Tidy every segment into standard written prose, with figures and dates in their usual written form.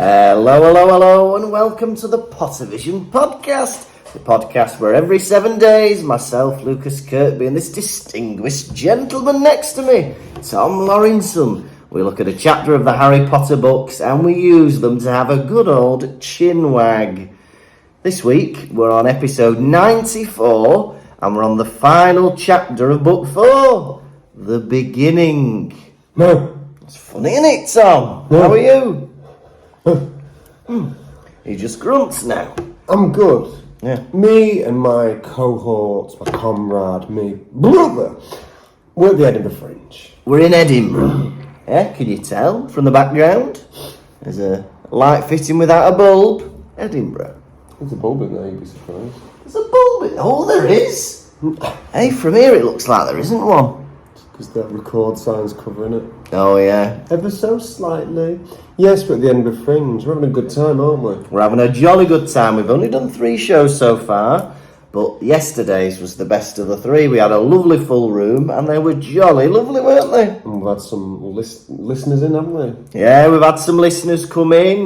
Hello, and welcome to the Pottervision podcast. The podcast where every 7 days, myself, Lucas Kirkby, and this distinguished gentleman next to me, Tom Lawrenson, we look at a chapter of the Harry Potter books and we use them to have a good old chinwag. This week, we're on episode 94, and we're on the final chapter of book 4, The Beginning. No. It's funny, isn't it, Tom? No. How are you? He just grunts now. I'm good. Yeah. Me and my cohort, my comrade, me brother, we're at the Edinburgh Fringe. We're in Edinburgh. Yeah, can you tell from the background? There's a light fitting without a bulb. Edinburgh. There's a bulb in there, you'd be surprised. There's a bulb in... Oh, there is. Hey, from here it looks like there isn't one. Because that record sign's covering it. Oh, yeah. Ever so slightly. Yes, we're at the Edinburgh Fringe. We're having a good time, aren't we? We're having a jolly good time. We've only done 3 shows so far, but yesterday's was the best of the 3. We had a lovely full room, and they were jolly lovely, weren't they? And we've had some listeners in, haven't we? Yeah, we've had some listeners come in.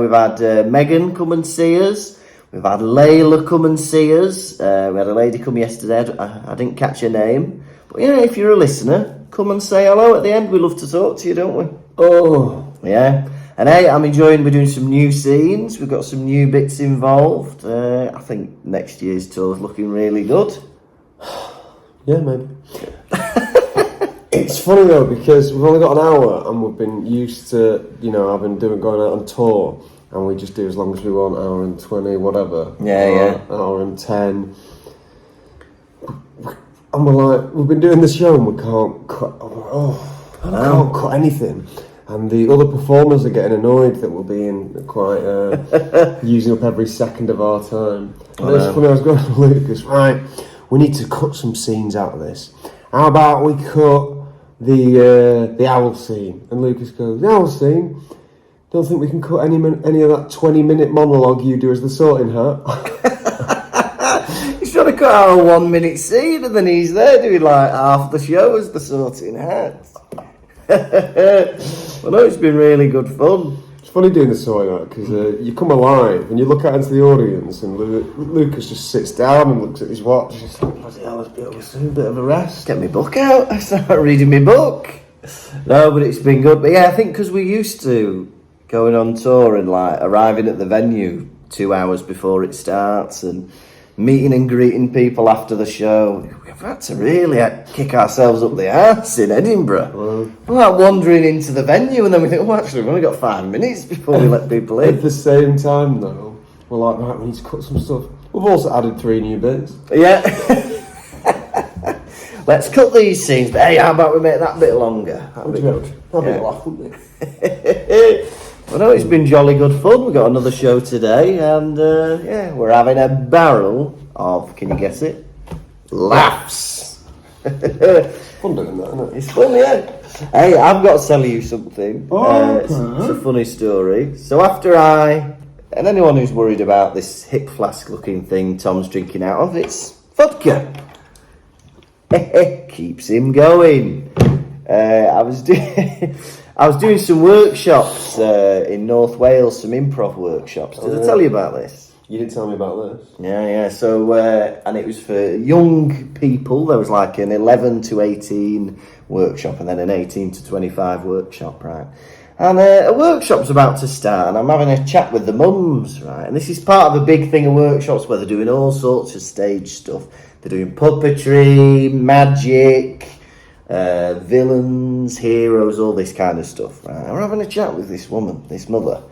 We've had Megan come and see us. We've had Layla come and see us. We had a lady come yesterday. I didn't catch her name. But, you know, if you're a listener, come and say hello at the end. We love to talk to you, don't we? Oh. Yeah. And hey, I'm enjoying, we're doing some new scenes. We've got some new bits involved. I think next year's tour's looking really good. Yeah, maybe. It's funny though, because we've only got an hour and we've been used to, going out on tour, and we just do as long as we want, hour and 20, whatever. Yeah. Hour and 10. And we're like, we've been doing this show and we can't cut, I can't cut anything. And the other performers are getting annoyed that we're being quite, using up every second of our time. And it's funny, I was going to Lucas, right, we need to cut some scenes out of this. How about we cut the owl scene? And Lucas goes, the owl scene? Don't think we can cut any of that 20-minute monologue you do as the Sorting Hat. He's trying to cut out a 1-minute scene, and then he's there doing like half the show as the Sorting Hat. Well, no, it's been really good fun. It's funny doing the Sorting Hat because you come alive and you look out into the audience, and Lucas just sits down and looks at his watch. He's like, bloody hell, let's be able to do a bit of a rest. Get my book out. I start reading my book. No, but it's been good. But yeah, I think because we used to going on tour and like arriving at the venue 2 hours before it starts and meeting and greeting people after the show, we've had to really kick ourselves up the arse in Edinburgh. We're like wandering into the venue and then we think, oh, actually, we've only got 5 minutes before we let people in. At the same time, though, we're like, right, we need to cut some stuff. We've also added 3 new bits. Yeah. Let's cut these scenes, but hey, how about we make that bit longer? That'd be good. That'd be a laugh, wouldn't it? Well, no, it's been jolly good fun. We've got another show today, and we're having a barrel of, can you guess it? Laughs. Fun doing that, isn't it? It's fun, yeah. Hey, I've got to tell you something. Okay. It's a funny story. So after and anyone who's worried about this hip flask looking thing Tom's drinking out of, it's vodka. Keeps him going. I was doing some workshops in North Wales, some improv workshops. Did I tell you about this? You didn't tell me about this. Yeah. So, and it was for young people. There was like an 11 to 18 workshop and then an 18 to 25 workshop, right? And a workshop's about to start and I'm having a chat with the mums, right? And this is part of a big thing of workshops where they're doing all sorts of stage stuff. They're doing puppetry, magic, villains, heroes, all this kind of stuff. Right? And we're having a chat with this woman, this mother.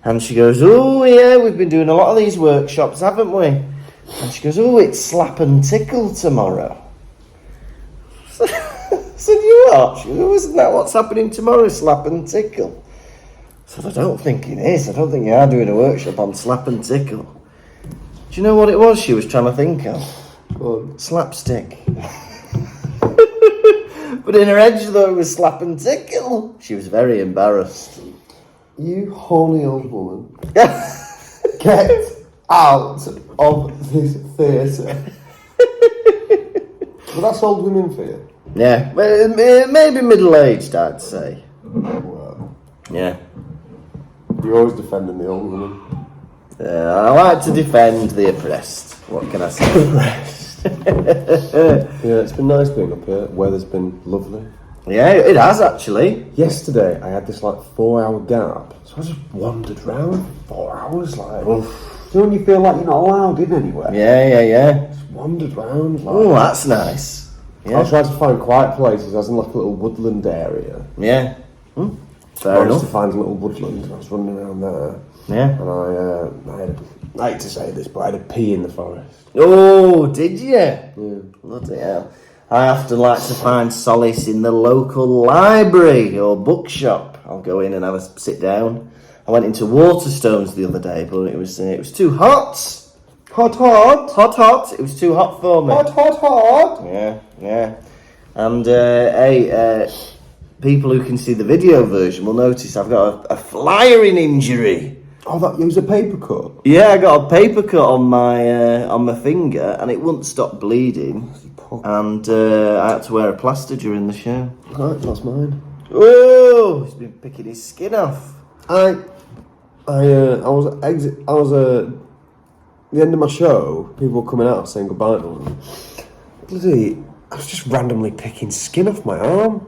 And she goes, oh yeah, we've been doing a lot of these workshops, haven't we? And she goes, oh, it's slap and tickle tomorrow. I said, you what? She goes, oh, isn't that what's happening tomorrow, slap and tickle? I said, I don't think it is. I don't think you are doing a workshop on slap and tickle. Do you know what it was she was trying to think of? Slapstick. But in her head, she thought it was slap and tickle. She was very embarrassed. You horny old woman. Get out of this theatre. But that's old women for you. Yeah, maybe middle-aged, I'd say. Wow. Yeah. You're always defending the old woman. I like to defend the oppressed. What can I say? Yeah, it's been nice being up here. Weather's been lovely. Yeah, it has actually. Yesterday, I had this 4-hour gap, so I just wandered around for 4 hours. You know when you feel like you're not allowed in anywhere? Yeah. Just wandered around. Oh, that's nice. Yeah. I tried to find quiet places. I was in a little woodland area. Yeah. Fair I enough. managed to find a little woodland. I was running around there. Yeah. And I hate to say this, but I had a pee in the forest. Oh, did you? Yeah. Bloody hell. I often like to find solace in the local library or bookshop. I'll go in and have a sit down. I went into Waterstones the other day, but it was too hot. Hot. It was too hot for me. Hot. Yeah. And people who can see the video version will notice I've got a flyering injury. Oh, that was a paper cut? Yeah, I got a paper cut on my finger, and it wouldn't stop bleeding. And I had to wear a plaster during the show. Right, that's mine. Oh, he's been picking his skin off. I was at the end of my show. People were coming out saying goodbye to them. Bloody, I was just randomly picking skin off my arm.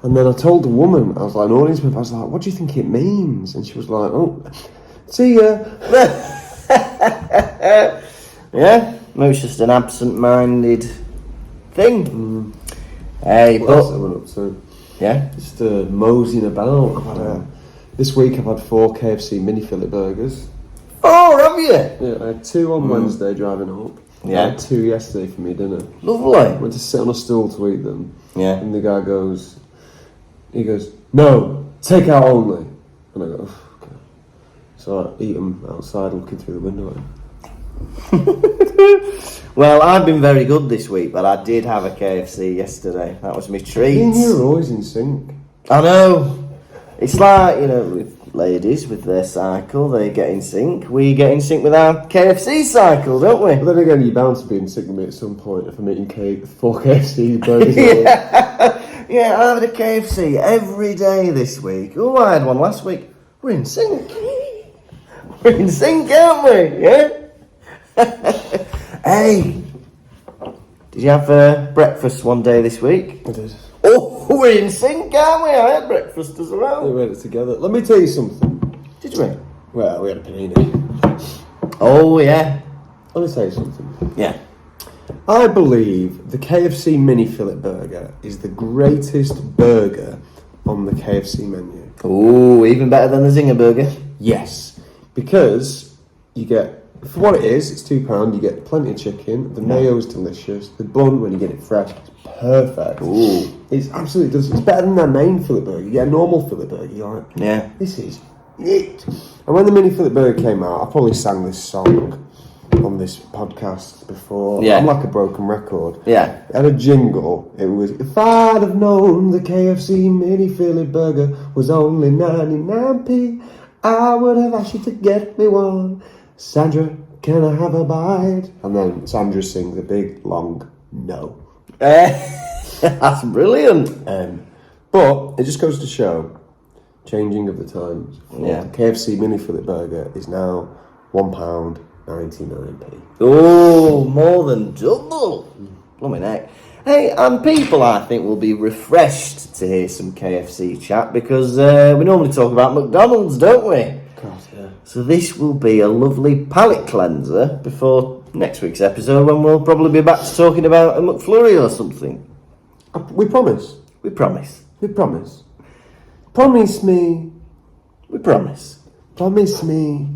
And then I told the woman, I was like, an audience member, I was like, what do you think it means? And she was like, oh, see ya. Yeah, maybe it's just an absent-minded thing. Hey, What but else have I been up to? yeah, Just moseying about. This week I've had 4 KFC mini fillet burgers. oh, have you? Yeah, I had 2 on Wednesday driving up. Yeah. I had 2 yesterday for me dinner. Lovely. Went to sit on a stool to eat them. Yeah. And the guy goes, no, take out only. And I go, oh, okay. So I eat them outside looking through the window. Well, I've been very good this week, but I did have a KFC yesterday. That was my treat. Me and you are always in sync. I know. It's like, with ladies, with their cycle, they get in sync. We get in sync with our KFC cycle, don't we? But then again, you're bound to be in sync with me at some point if I'm eating 4 KFC burgers. Yeah, I had a KFC every day this week. Oh, I had one last week. We're in sync. We're in sync, aren't we? Yeah? Hey, did you have breakfast one day this week? I did. Oh, we're in sync, aren't we? I had breakfast as well. We made it together. Let me tell you something. Did we? Well, we had a panini. Oh, yeah. Let me tell you something. Yeah. I believe the KFC mini fillet burger is the greatest burger on the KFC menu. Oh, even better than the Zinger burger. Yes, because you get, for what it is, it's £2. You get plenty of chicken. The mayo's delicious. The bun, when you get it fresh, it's perfect. Ooh. It's absolutely delicious. It's better than their main fillet burger. You get a normal fillet burger. You're like, Yeah. this is it. And when the mini fillet burger came out, I probably sang this song on this podcast before. Yeah. I'm like a broken record. Yeah. It had a jingle. It was, if I'd have known the KFC mini fillet burger was only 99p, I would have asked you to get me one. Sandra, can I have a bite? And then Sandra sings a big, long no. That's brilliant. But it just goes to show, changing of the times. Yeah. The KFC mini fillet burger is now £1.99p. Oh, more than double. Blimey neck. Hey, and people, I think, will be refreshed to hear some KFC chat because we normally talk about McDonald's, don't we? God, yeah. So this will be a lovely palate cleanser before next week's episode when we'll probably be back to talking about a McFlurry or something. We promise. We promise. We promise. Promise me. We promise. Promise me.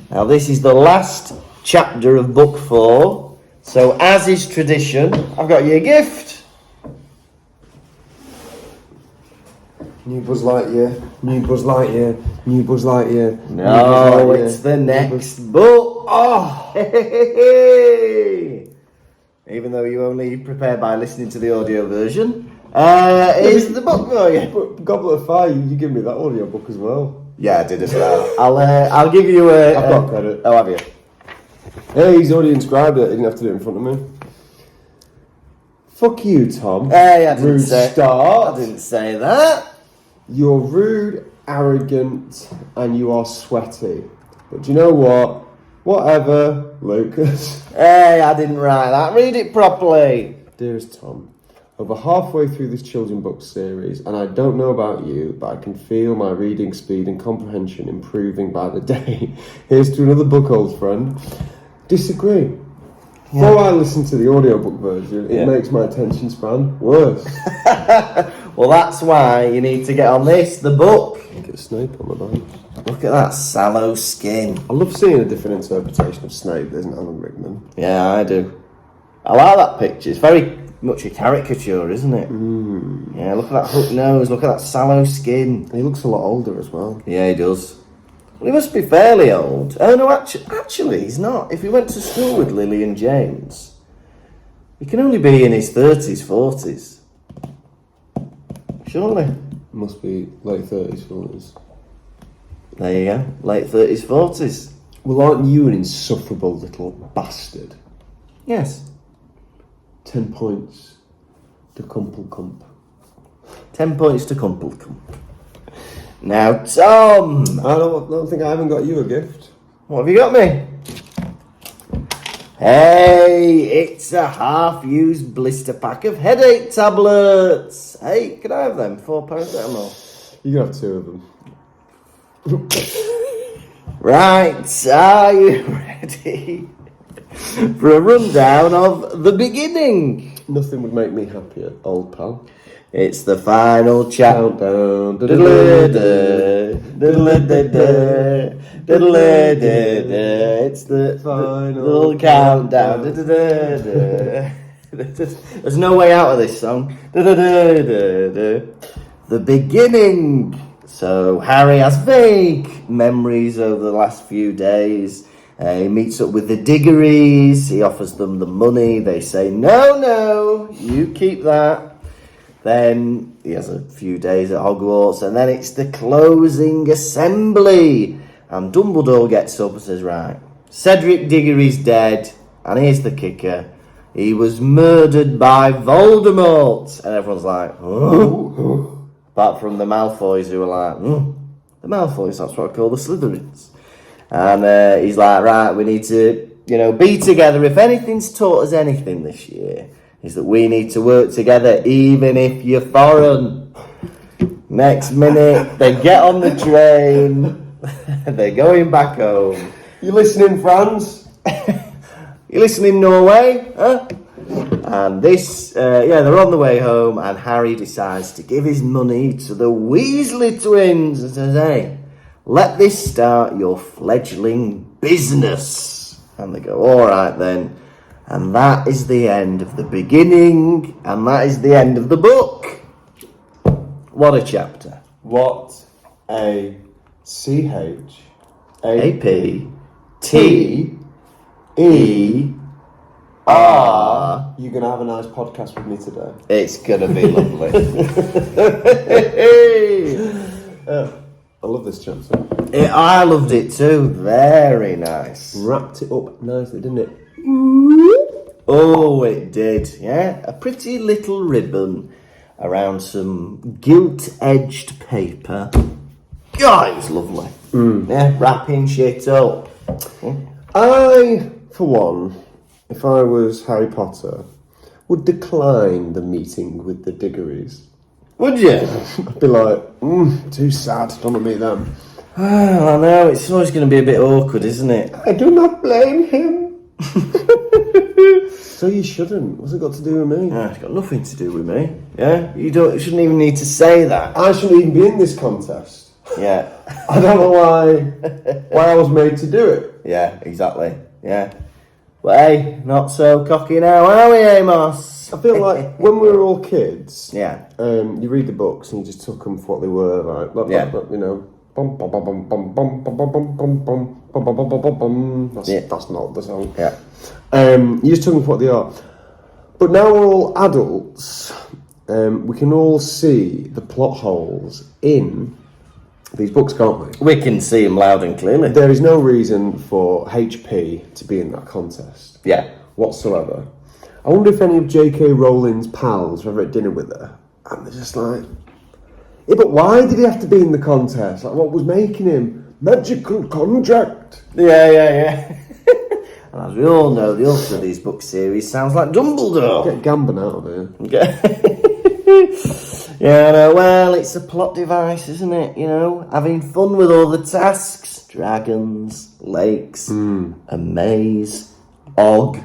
Now this is the last chapter of book 4. So as is tradition, I've got you a gift. New Buzz Lightyear. New Buzz Lightyear. New Buzz Lightyear. No, it's the next book. Oh, hey. Even though you only prepare by listening to the audio version, is the book for you. But Goblet of Fire, you give me that audio book as well. Yeah, I did as well. I'll give you a. I've got credit. Oh, have you? Hey, he's already inscribed it. He didn't have to do it in front of me. Fuck you, Tom. Hey, I didn't rude say. start. I didn't say that. You're rude arrogant, and you are sweaty. But do you know what? Whatever, Lucas. Hey, I didn't write that. Read it properly. Dearest Tom, over halfway through this children's book series, and I don't know about you, but I can feel my reading speed and comprehension improving by the day. Here's to another book, old friend. Disagree. Yeah. Before I listen to the audiobook version, it makes my attention span worse. Well, that's why you need to get on this, the book. Get Snape on the back. Look at that sallow skin. I love seeing a different interpretation of Snape, isn't Alan Rickman? Yeah, I do. I like that picture. It's very much a caricature, isn't it? Yeah, look at that hook nose, look at that sallow skin. He looks a lot older as well. Yeah, he does. Well, he must be fairly old. Oh, no, actually, he's not. If he went to school with Lily and James, he can only be in his 30s, 40s. Surely. Must be late 30s, 40s. There you go. Late 30s, 40s. Well, aren't you an insufferable little bastard? Yes. 10 points to Kumpelkump. 10 points to Kumpelkump. Now, Tom! I don't think I haven't got you a gift. What have you got me? Hey, it's a half-used blister pack of headache tablets. Hey, can I have them for paracetamol? You can have 2 of them. Right, are you ready for a rundown of the beginning? Nothing would make me happier, old pal. It's the final Countdown. It's the final little countdown. There's no way out of this song. The beginning. So Harry has vague memories over the last few days. He meets up with the Diggories. He offers them the money. They say, no, you keep that. Then he has a few days at Hogwarts, and then it's the closing assembly. And Dumbledore gets up and says, right, Cedric Diggory's dead, and here's the kicker. He was murdered by Voldemort. And everyone's like, oh. Apart from the Malfoys, who are like, the Malfoys, that's what I call the Slytherins. And he's like, right, we need to, be together. If anything's taught us anything this year, is that we need to work together, even if you're foreign. Next minute, they get on the train. They're going back home. You listening, France? You listening, Norway? Huh? And they're on the way home, and Harry decides to give his money to the Weasley twins and says, hey, let this start your fledgling business. And they go, all right then. And that is the end of the beginning, and that is the end of the book. What a chapter. What a CHAPTER. You're going to have a nice podcast with me today. It's going to be lovely. I love this chapter. I loved it too. Very nice. Wrapped it up nicely, didn't it? Oh, it did. Yeah, a pretty little ribbon around some gilt-edged paper. God, it was lovely. Yeah, wrapping shit up. I, for one, if I was Harry Potter, would decline the meeting with the Diggories. Would you? I'd be like, too sad, don't want to meet them. Well, I know, it's always going to be a bit awkward, isn't it? I do not blame him. So you shouldn't. What's it got to do with me? It's got nothing to do with me. Yeah, you shouldn't even need to say that. I shouldn't even be in this contest. Yeah. I don't know why I was made to do it. Yeah, exactly. Yeah. But hey, not so cocky now, are we, Amos? I feel like when we were all kids, yeah, you read the books and you just took them for what they were, like bum bum bum bum bum bum bum bum bum bum bum bum bum bum. That's not the song. Yeah. You just took them for what they are. But now we're all adults. We can all see the plot holes in these books, can't we? We can see them loud and clearly. There is no reason for HP to be in that contest. Yeah. Whatsoever. I wonder if any of J.K. Rowling's pals were ever at dinner with her, and they're just like, Yeah, but why did he have to be in the contest? Like, what was making him? Magical contract. Yeah. And as we all know, the author of these book series sounds like Dumbledore. Get Gambon out of here. Yeah, no, well, it's a plot device, isn't it? You know, having fun with all the tasks. Dragons, lakes, a maze, Og.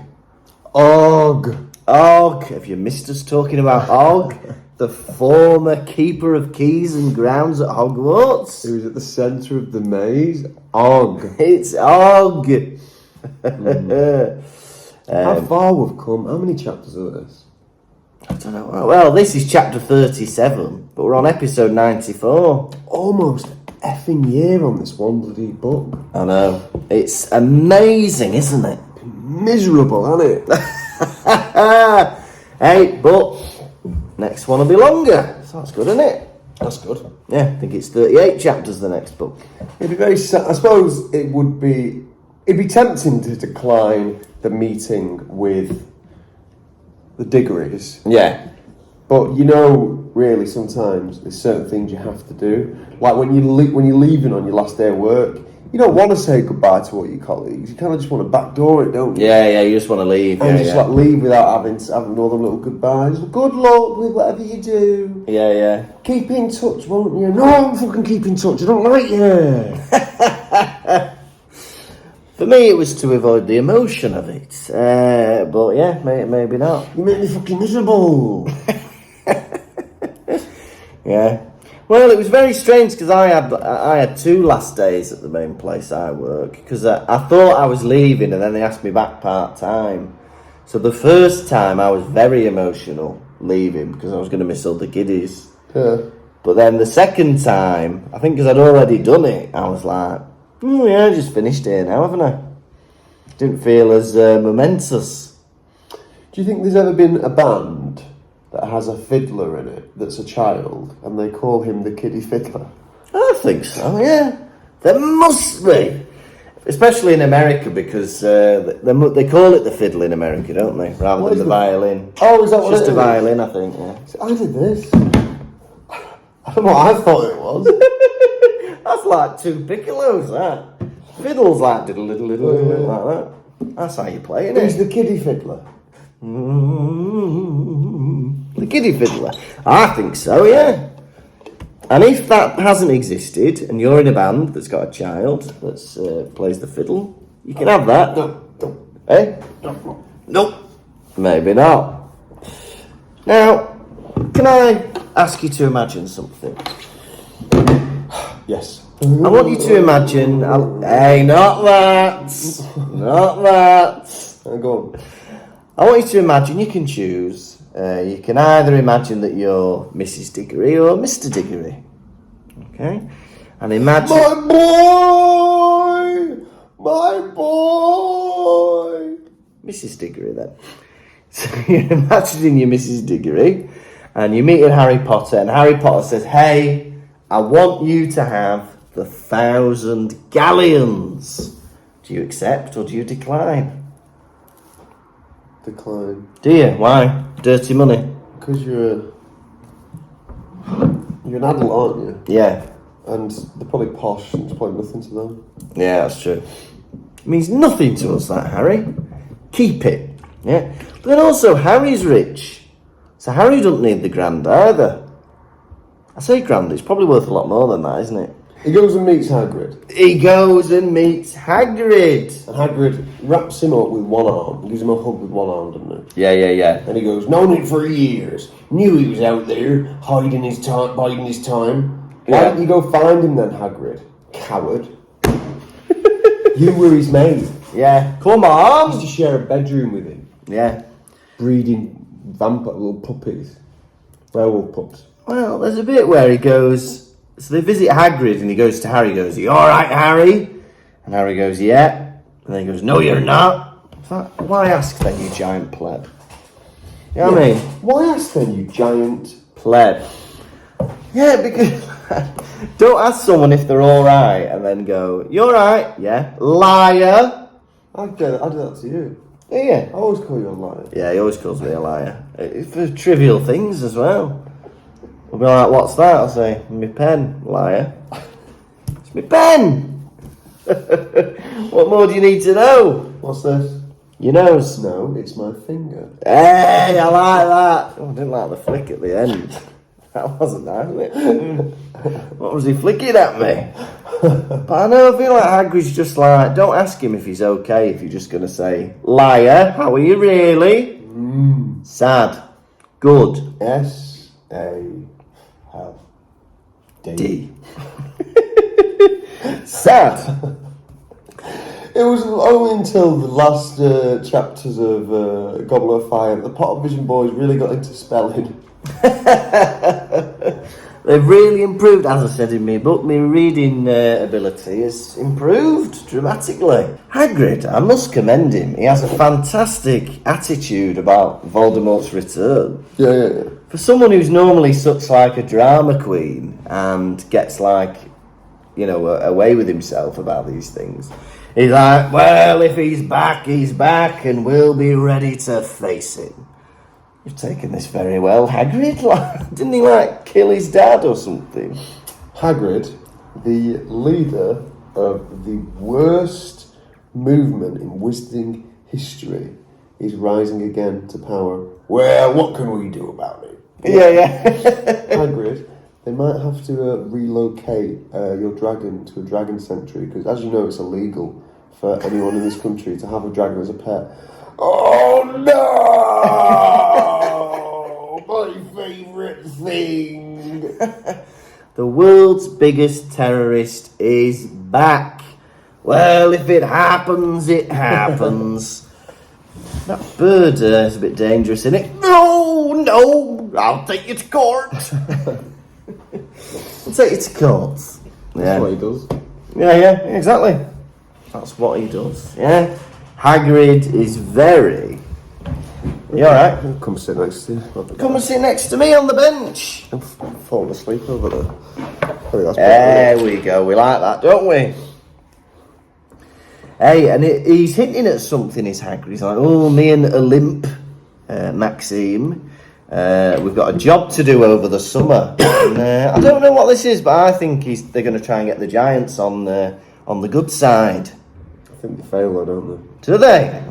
Have you missed us talking about Og? The former keeper of keys and grounds at Hogwarts. He was at the centre of the maze. Og. It's Og. How far we've come? How many chapters are this? I don't know. Well, this is chapter 37, but we're on episode 94. Almost effing year on this one bloody book. I know. It's amazing, isn't it? Miserable, isn't it? Hey, but next one will be longer. So that's good, isn't it? That's good. Yeah, I think it's 38 chapters, the next book. It'd be very sad. I suppose it'd be tempting to decline the meeting with the Diggories. Yeah. But you know, really, sometimes there's certain things you have to do. Like when you're leaving on your last day of work, you don't want to say goodbye to all your colleagues. You kind of just want to backdoor it, don't you? Yeah, you just want to leave. And like leave without having all them little goodbyes. Good luck with whatever you do. Yeah. Keep in touch, won't you? No, I'm fucking keep in touch. I don't like you. For me, it was to avoid the emotion of it. But yeah, maybe not. You make me fucking miserable. Yeah. Well, it was very strange because I had 2 last days at the main place I work because I thought I was leaving and then they asked me back part-time. So the first time I was very emotional leaving because I was going to miss all the kiddies. Yeah. But then the second time, I think because I'd already done it, I was like, oh yeah, I just finished here now, haven't I? Didn't feel as momentous. Do you think there's ever been a band that has a fiddler in it that's a child and they call him the kiddie fiddler? I think so, yeah. There must be. Especially in America because they call it the fiddle in America, don't they? Rather than the violin. Oh, is that what it is? Just a violin, I think, yeah. I did this. I don't know what I thought it was. That's like 2 piccolos, that. Fiddle's like diddle like that. That's how you play it, Who's isn't the kiddie fiddler? The kiddie fiddler. I think so, yeah. And if that hasn't existed, and you're in a band that's got a child that plays the fiddle, you can have that. No. Eh? Nope. Maybe not. Now, can I ask you to imagine something? Yes. I want you to imagine... Hey, not that! Not that! Go on. I want you to imagine, you can choose. You can either imagine that you're Mrs. Diggory or Mr. Diggory. Okay? And imagine... My boy! Mrs. Diggory, then. So you're imagining you're Mrs. Diggory, and you're meeting Harry Potter, and Harry Potter says, hey, I want you to have the 1,000 galleons. Do you accept or do you decline? Decline. Do you? Why? Dirty money? Because you're an adult, aren't you? Yeah. And they're probably posh and it's probably nothing to them. Yeah, that's true. It means nothing to us, that, Harry. Keep it. Yeah. But then also, Harry's rich. So Harry doesn't need the grand either. I say grand, it's probably worth a lot more than that, isn't it? He goes and meets Hagrid. He goes and meets Hagrid. And Hagrid wraps him up with one arm. Gives him a hug with one arm, doesn't he? Yeah. And he goes, known it for years. Knew he was out there, biding his time. Why didn't you go find him then, Hagrid? Coward. You were his mate. Yeah. Come You on. used to share a bedroom with him. Yeah. Breeding vampire little puppies. Werewolf pups. Well, there's a bit where he goes... So they visit Hagrid and he goes to Harry, goes, you alright, Harry? And Harry goes, yeah. And then he goes, no, you're not. Why ask then, you giant pleb? You know what I mean? Why ask then, you giant Pleb. Yeah, because... don't ask someone if they're alright and then go, you alright? Yeah. Liar. I do that to you. Yeah. I always call you a liar. Yeah, he always calls me a liar. For trivial things as well. We'll be like, what's that? I'll say, my pen, liar. It's my pen! What more do you need to know? What's this? Your nose. No, it's my finger. Hey, I like that. Oh, I didn't like the flick at the end. That wasn't nice, was it? What was he flicking at me? But I know, I feel like Hagrid's just like, don't ask him if he's okay if you're just going to say, liar, how are you really? Sad. Good. S-A-L-D. Sad. It was only until the last chapters of Goblet of Fire that the Pottervision boys really got into spelling. They've really improved, as I said in my book. My reading ability has improved dramatically. Hagrid, I must commend him. He has a fantastic attitude about Voldemort's return. Yeah. For someone who's normally such like a drama queen and gets like, you know, away with himself about these things. He's like, well, if he's back, and we'll be ready to face him. You've taken this very well, Hagrid. Didn't he, like, kill his dad or something? Hagrid, the leader of the worst movement in wizarding history, is rising again to power. Well, what can we do about it? Yeah. Hagrid, they might have to relocate your dragon to a dragon sanctuary, because as you know, it's illegal for anyone in this country to have a dragon as a pet. Oh no! My favourite thing! The world's biggest terrorist is back. Well, if it happens, it happens. That bird is a bit dangerous, isn't it? No, I'll take you to court. I'll take you to court. That's what he does. Yeah, exactly. That's what he does. Yeah. Hagrid is very... You alright? Come sit next to you. Come and sit next to me on the bench. I'm falling asleep over there. I think that's There we go. We like that, don't we? Hey, and he's hinting at something, is Hagrid. He's like, oh, me and Olymp, Maxime, we've got a job to do over the summer. And, I don't know what this is, but I think they're going to try and get the Giants on the good side. I think they fail though, don't they? Do they?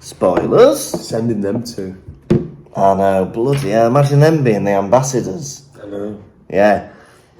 Spoilers. Sending them to. I know, bloody hell. Imagine them being the ambassadors. I know. Yeah.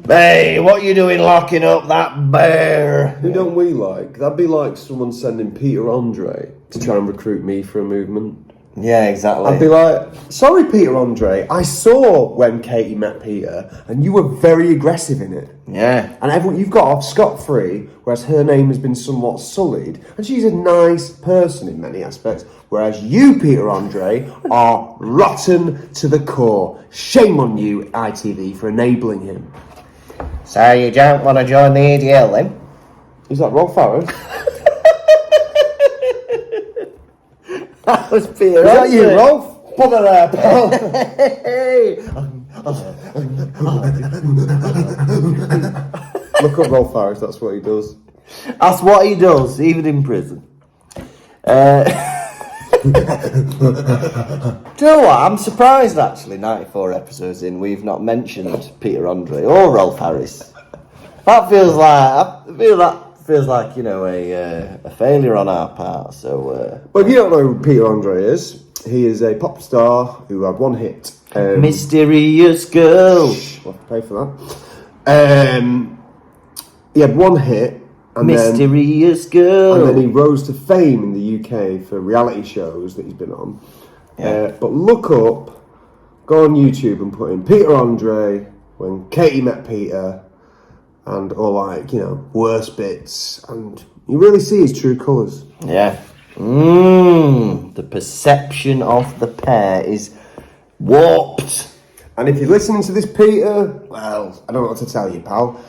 Hey, what you doing locking up that bear? Who don't we like? That'd be like someone sending Peter Andre to try and recruit me for a movement. Yeah, exactly. I'd be like, sorry, Peter Andre, I saw when Katie met Peter, and you were very aggressive in it. Yeah. And everyone, you've got off scot-free, whereas her name has been somewhat sullied, and she's a nice person in many aspects, whereas you, Peter Andre, are rotten to the core. Shame on you, ITV, for enabling him. So you don't want to join the ADL then? Is that Rolf Harris? That was Peter. Is that you, Rolf? Bother there, pal. Hey. Look up Rolf Harris, that's what he does. That's what he does, even in prison. Do you know what? I'm surprised actually, 94 episodes in, we've not mentioned Peter Andre or Rolf Harris. That feels like, you know, a failure on our part. So, well, if you don't know who Peter Andre is, he is a pop star who had one hit. Mysterious Girl. We'll have to pay for that. He had one hit. And Mysterious Girl. And then he rose to fame in the UK for reality shows that he's been on. Yeah. But look up, go on YouTube and put in Peter Andre, when Katie met Peter, and all like, you know, worst bits. And you really see his true colours. Yeah. The perception of the pair is warped. And if you're listening to this, Peter, well, I don't know what to tell you, pal.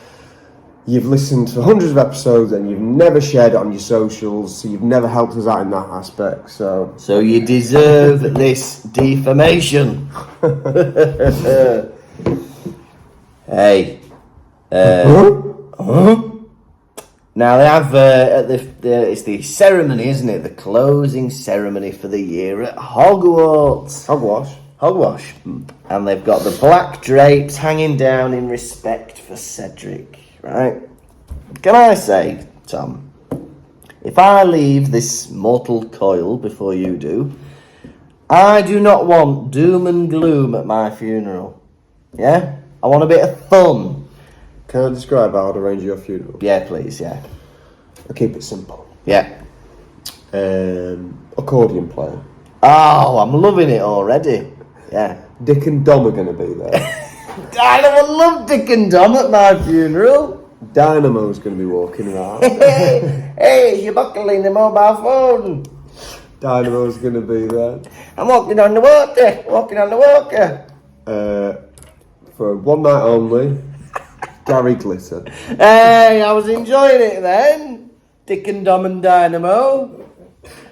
You've listened to hundreds of episodes and you've never shared it on your socials, so you've never helped us out in that aspect, so you deserve this defamation. Hey. Now they have it's the ceremony, isn't it? The closing ceremony for the year at Hogwarts. Hogwash. Hogwash. And they've got the black drapes hanging down in respect for Cedric, right? Can I say, Tom, if I leave this mortal coil before you do, I do not want doom and gloom at my funeral. Yeah? I want a bit of fun. Can I describe how I'd arrange your funeral? Yeah, please, yeah. I'll keep it simple. Yeah. Accordion player. Oh, I'm loving it already. Yeah. Dick and Dom are going to be there. I would love Dick and Dom at my funeral. Dynamo's going to be walking around. Hey, you're buckling the mobile phone. Dynamo's going to be there. I'm walking on the water. For one night only, Gary Glitter. Hey, I was enjoying it then. Dick and Dom and Dynamo.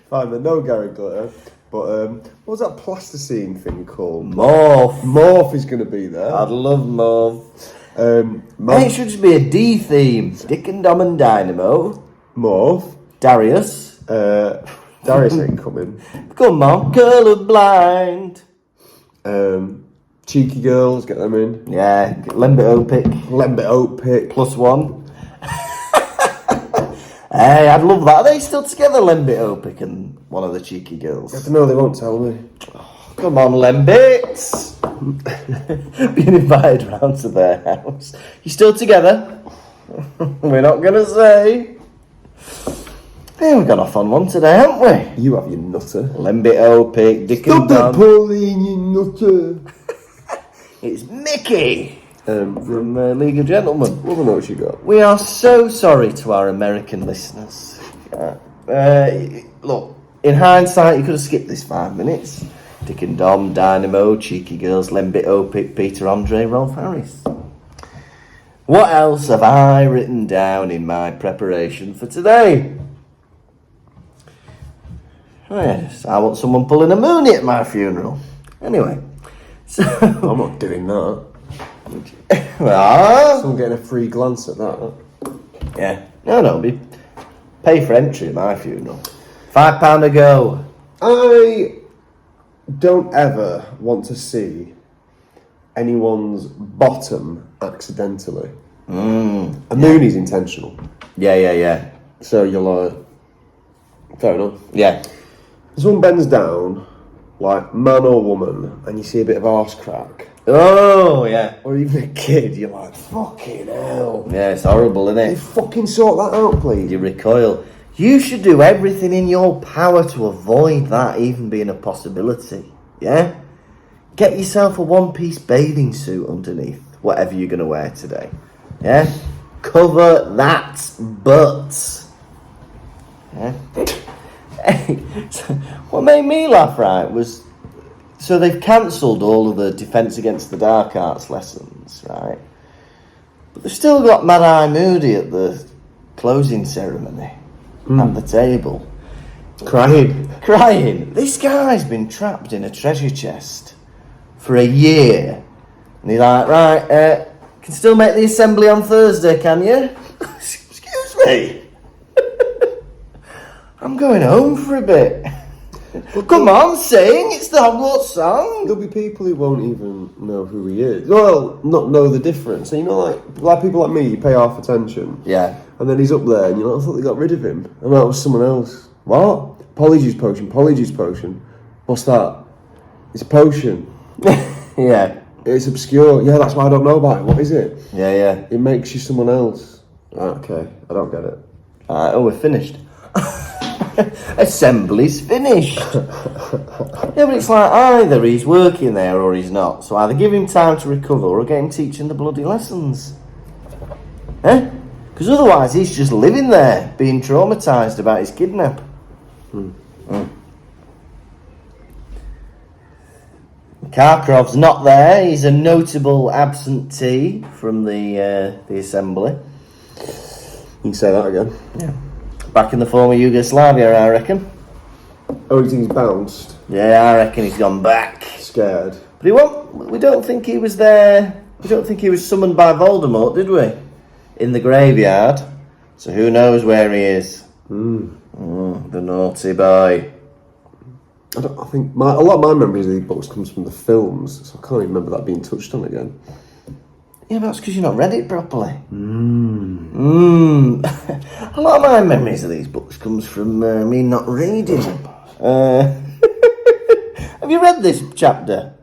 Fine, but no Gary Glitter. But what was that plasticine thing called? Morph. Morph is going to be there. I'd love Morph. It should just be a D theme. Dick and Dom and Dynamo. Morph. Darius. Darius ain't coming. Come on, colourblind. Cheeky girls, get them in. Yeah, Lembit pick. Lembit pick. +1. Hey, I'd love that. Are they still together, Lembit Opic and one of the cheeky girls? I don't know, they won't tell me. Oh, come on, Lembits. Being invited round to their house. You still together? We're not going to say. Hey, we've gone off on one today, haven't we? You have your nutter. Lembit Opic, Dick and Dom. Stop it, Pauline, you nutter. It's Mickey. From League of Gentlemen. What know what you got? We are so sorry to our American listeners. Look, in hindsight, you could have skipped this 5 minutes. Dick and Dom, Dynamo, Cheeky Girls, Lembit Opic, Peter Andre, Rolf Harris. What else have I written down in my preparation for today? Oh yes, I want someone pulling a moonie at my funeral. Anyway, so I'm not doing that. Well, Someone getting a free glance at that. yeah. No, pay for entry at my funeral. £5 a go. I don't ever want to see anyone's bottom accidentally. A moonie's intentional. Yeah. So you're like, fair enough. Yeah. Someone bends down, like man or woman, and you see a bit of arse crack. Oh, yeah. Or even a kid, you're like, fucking hell. Yeah, it's horrible, isn't Can you it? fucking sort that out, please? You recoil. You should do everything in your power to avoid that even being a possibility. Yeah? Get yourself a one-piece bathing suit underneath whatever you're going to wear today. Yeah? Cover that butt. Yeah? What made me laugh, right, was... So they've cancelled all of the Defence Against the Dark Arts lessons, right? But they've still got Mad Eye Moody at the closing ceremony at the table. Crying. This guy's been trapped in a treasure chest for a year. And he's like, right, can still make the assembly on Thursday, can you? Excuse me. I'm going home for a bit. Well, come on, sing. It's the Hogwarts song. There'll be people who won't even know who he is. Well, not know the difference. So, you know, like people like me, you pay half attention. Yeah. And then he's up there, and you're like, I thought they got rid of him. And that was someone else. What? Polyjuice potion. What's that? It's a potion. Yeah. It's obscure. Yeah, that's why I don't know about it. What is it? Yeah. It makes you someone else. Okay, I don't get it. Alright, we're finished. Assembly's finished. Yeah, but it's like either he's working there or he's not. So either give him time to recover or get him teaching the bloody lessons. Eh? Because otherwise he's just living there, being traumatised about his kidnap. Karkarov's not there. He's a notable absentee from the assembly. You can say that again. Yeah. Back in the former Yugoslavia, I reckon. Oh, you think he's bounced? Yeah, I reckon he's gone back. Scared. But we don't think he was there. We don't think he was summoned by Voldemort, did we? In the graveyard. So who knows where he is? The naughty boy. I think a lot of my memories of these books comes from the films, so I can't even remember that being touched on again. Yeah, but that's because you've not read it properly. A lot of my memories of these books comes from me not reading them. Have you read this chapter?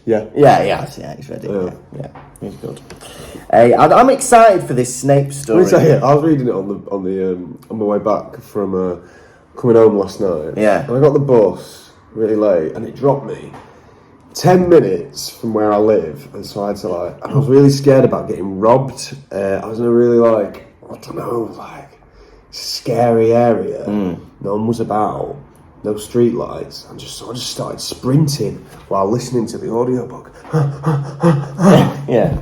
Yeah. Yeah, he's read it. Yeah, he's good. I'm excited for this Snape story. I was reading it on my way back from coming home last night. Yeah. And I got the bus really late, and it dropped me 10 minutes from where I live, and so I had to I was really scared about getting robbed. I was in a really scary area. No one was about, no street lights, and I just started sprinting while listening to the audiobook. Yeah.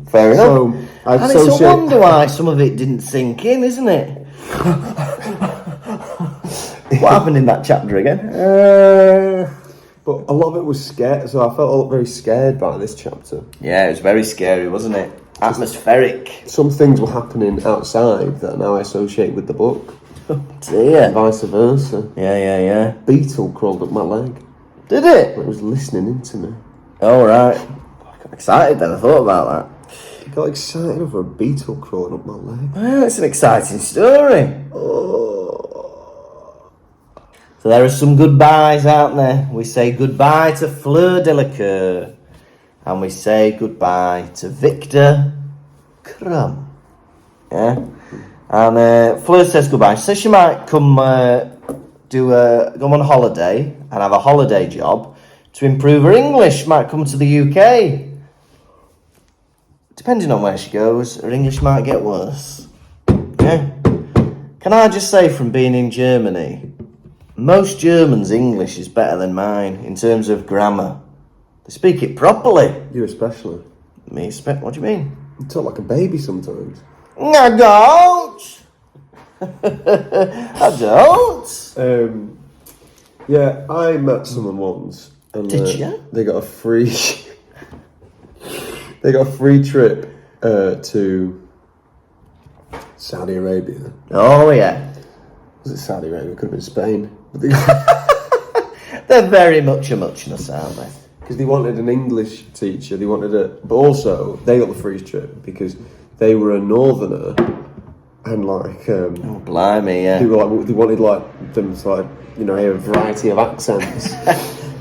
Fair enough. So, and it's a wonder why some of it didn't sink in, isn't it? What happened in that chapter again? But a lot of it was scared, so I felt very scared by this chapter. Yeah, it was very scary, wasn't it? Atmospheric. Some things were happening outside that now I associate with the book. Oh dear. And vice versa. Yeah. Beetle crawled up my leg. Did it? It was listening into me. Oh, right. I got excited then, I thought about that. I got excited over a beetle crawling up my leg. Well, it's an exciting story. Oh. So there are some goodbyes out there. We say goodbye to Fleur Delacour. And we say goodbye to Victor Crumb. Yeah? And Fleur says goodbye. She says she might come go on holiday and have a holiday job to improve her English. Might come to the UK. Depending on where she goes, her English might get worse. Yeah? Can I just say, from being in Germany, most Germans' English is better than mine in terms of grammar. They speak it properly. You especially. Me, what do you mean? You talk like a baby sometimes. I don't. I don't. Yeah, I met someone once, and Did you? They got a free. They got a free trip to Saudi Arabia. Oh yeah. Was it Saudi Arabia? It could have been Spain. But They're very much a muchness, aren't they? Because they wanted an English teacher, but also they got the free trip because they were a northerner, and oh blimey, yeah. they wanted them to hear a variety of accents.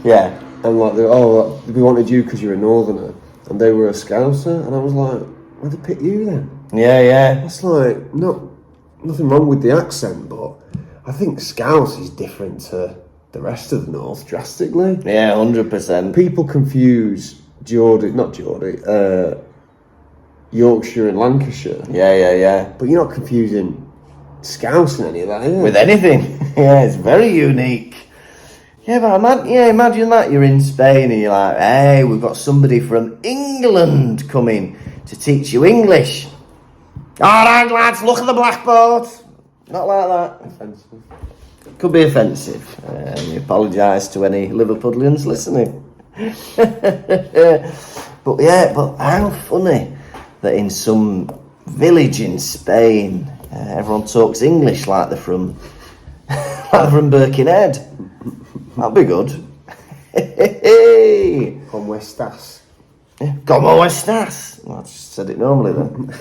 Yeah. And we wanted you because you're a northerner, and they were a Scouser, and I was like, why'd they pick you then? Yeah. It's nothing wrong with the accent, but I think Scouse is different to the rest of the North drastically. Yeah, 100%. People confuse Yorkshire and Lancashire. Yeah. But you're not confusing Scouse and any of that, are you? With anything. Yeah, it's very unique. Yeah, but imagine that you're in Spain and you're like, hey, we've got somebody from England coming to teach you English. All right, lads, look at the blackboard. Not like that. Offensive. Could be offensive. We apologise to any Liverpudlians listening. But how funny that in some village in Spain, everyone talks English like they're from Birkenhead. That'd be good. Como estas? Como estas? Well, I just said it normally then.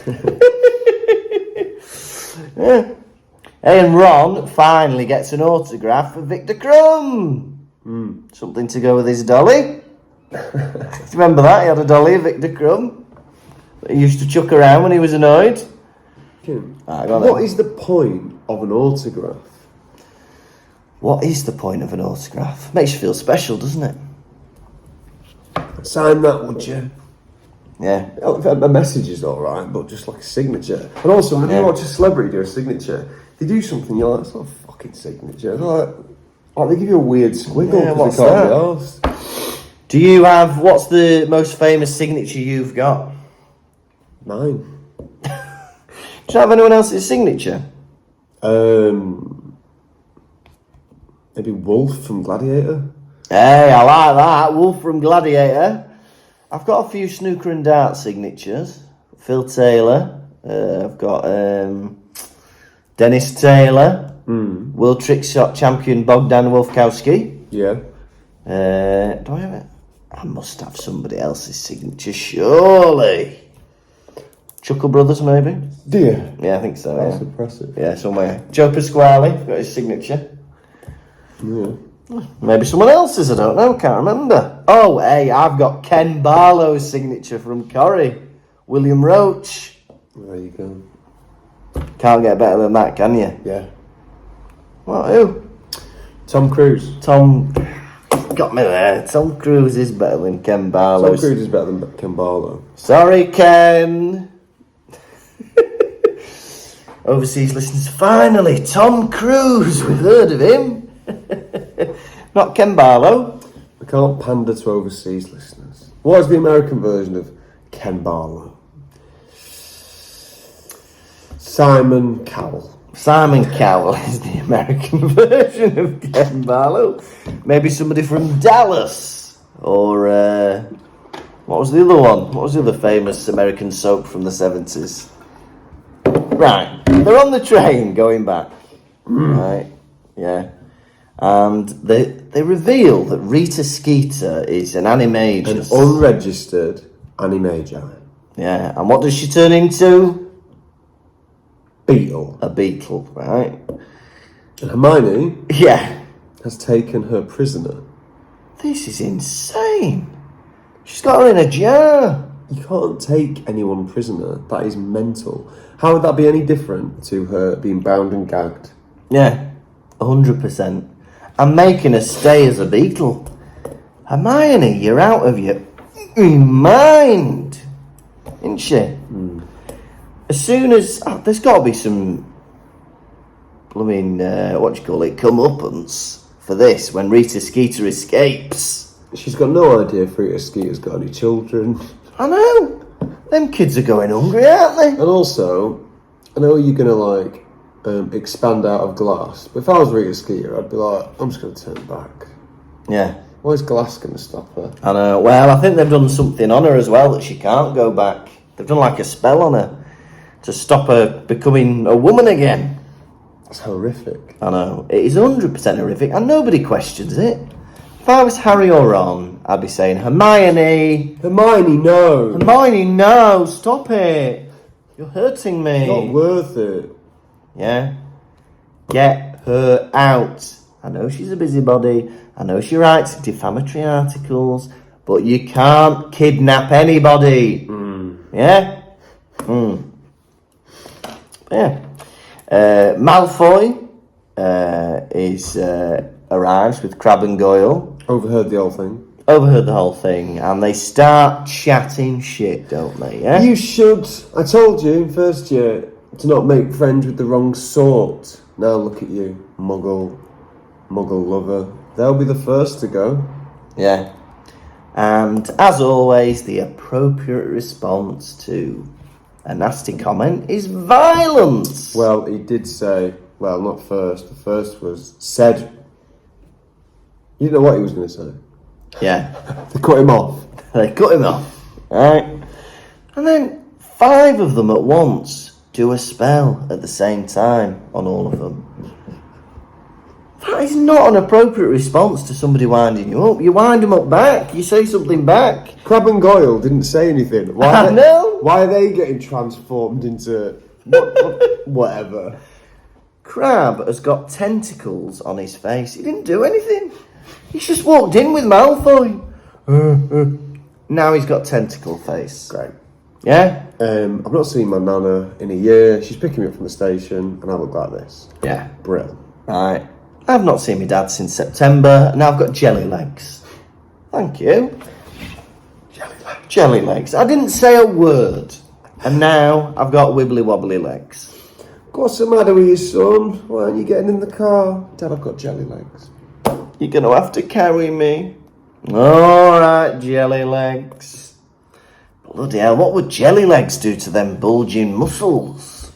Yeah. And Ron finally gets an autograph for Victor Crumb. Something to go with his dolly. Do you remember that? He had a dolly, Victor Crumb, that he used to chuck around when he was annoyed. What is the point of an autograph? What is the point of an autograph? Makes you feel special, doesn't it? Sign that, would you? Yeah. A message is alright, but just like a signature. And also, when you watch a celebrity do a signature, they do something, you're like, it's not a fucking signature. Like they give you a weird squiggle because they can't be arsed. Do you have, what's the most famous signature you've got? Mine. Do you have anyone else's signature? Maybe Wolf from Gladiator. Hey, I like that. Wolf from Gladiator. I've got a few snooker and dart signatures. Phil Taylor. I've got Dennis Taylor. World Trick Shot champion Bogdan Wolfkowski. Yeah. Do I have it? I must have somebody else's signature, surely. Chuckle Brothers, maybe? Do you? Yeah, I think so. That's Yeah, impressive. yeah, somewhere. Joe Pasquale got his signature. Yeah. Maybe someone else's, I don't know, can't remember. Oh, hey, I've got Ken Barlow's signature from Corrie. William Roach. There you go. Can't get better than that, can you? Yeah. What, who? Tom Cruise. Tom... Got me there. Tom Cruise is better than Ken Barlow. Tom Cruise is better than Ken Barlow. Sorry, Ken. Overseas listeners, finally, Tom Cruise. We've heard of him. Not Ken Barlow. We can't pander to overseas listeners. What is the American version of Ken Barlow? Simon Cowell. Simon Cowell is the American version of Ken Barlow. Maybe somebody from Dallas. Or, what was the other one? What was the other famous American soap from the 70s? Right, they're on the train going back. Right, yeah. And they reveal that Rita Skeeter is an animagus. An unregistered animagi. Yeah, and what does she turn into? Beetle. A beetle, right? And Hermione Yeah. has taken her prisoner. This is insane. She's got her in a jar. You can't take anyone prisoner. That is mental. How would that be any different to her being bound and gagged? Yeah, 100%. And making her stay as a beetle. Hermione, you're out of your mind. Isn't she? As soon as... there's got to be some... comeuppance for this when Rita Skeeter escapes. She's got no idea if Rita Skeeter's got any children. I know. Them kids are going hungry, aren't they? And also, I know you're going to expand out of glass, but if I was Rita Skeeter, I'd be like, I'm just going to turn back. Yeah. Why is glass going to stop her? I know. Well, I think they've done something on her as well that she can't go back. They've done like a spell on her to stop her becoming a woman again. That's horrific. I know. It is 100% horrific and nobody questions it. If I was Harry or Ron, I'd be saying, Hermione, no! Hermione, no, stop it. You're hurting me. Not worth it. Yeah? Get her out. I know she's a busybody. I know she writes defamatory articles, but you can't kidnap anybody. Yeah? Yeah. Malfoy arrives with Crabbe and Goyle. Overheard the whole thing. Overheard the whole thing, and they start chatting shit, don't they? Yeah. You should. I told you in first year to not make friends with the wrong sort. Now look at you, Muggle lover. They'll be the first to go. Yeah. And as always, the appropriate response to a nasty comment is violence. Well, he did say. Well, not first. The first was said. You didn't know what he was going to say. Yeah. They cut him off. They cut him off. Right. And then 5 of them at once do a spell at the same time on all of them. That is not an appropriate response to somebody winding you up. You wind them up back. You say something back. Crabbe and Goyle didn't say anything. I know. Why are they getting transformed into whatever? Crabbe has got tentacles on his face. He didn't do anything. He's just walked in with Malfoy. Now he's got tentacle face. Great. Yeah? I've not seen my nana in a year. She's picking me up from the station, and I look like this. Yeah. Brill. Right. I've not seen my dad since September. Now I've got jelly legs. Thank you. Jelly legs. Jelly legs. I didn't say a word. And now I've got wibbly wobbly legs. What's the matter with you, son? Why aren't you getting in the car? Dad, I've got jelly legs. You're going to have to carry me. All right, jelly legs. Bloody hell, what would jelly legs do to them bulging muscles?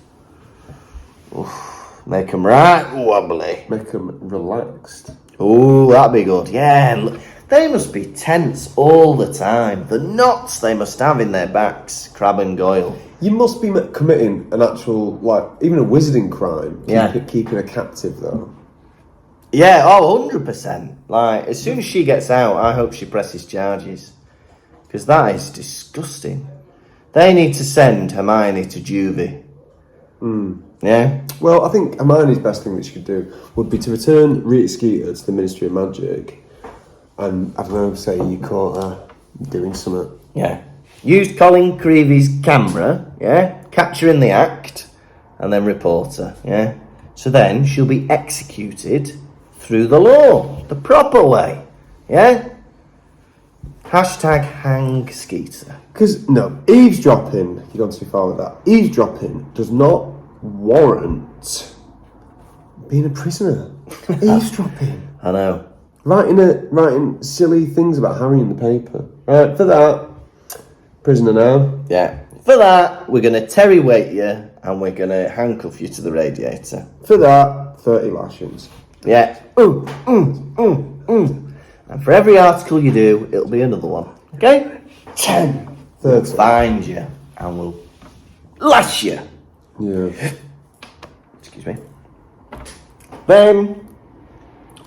Oof, make them right wobbly. Make them relaxed. Oh, that'd be good. Yeah, They must be tense all the time. The knots they must have in their backs, Crabbe and Goyle. You must be committing an actual, like, even a wizarding crime. Keeping a captive, though. Yeah, 100%. Like, as soon as she gets out, I hope she presses charges. Because that is disgusting. They need to send Hermione to juvie. Yeah? Well, I think Hermione's best thing that she could do would be to return Rita Skeeter to the Ministry of Magic and, I don't know, say you caught her doing something. Yeah. Use Colin Creevy's camera, yeah? Catch her in the act, and then report her, yeah? So then she'll be executed through the law, the proper way, yeah? Hashtag hang Skeeter. Because, no, eavesdropping, you've gone too far with that, eavesdropping does not warrant being a prisoner. Eavesdropping. I know. Writing silly things about Harry in the paper. Right, for that, prisoner now. Yeah. For that, we're going to Terry weight you and we're going to handcuff you to the radiator. For that, 30 lashings. Yeah. And for every article you do, it'll be another one. Okay? 10. 30. We'll find you and we'll lash you. Yeah. Excuse me. Then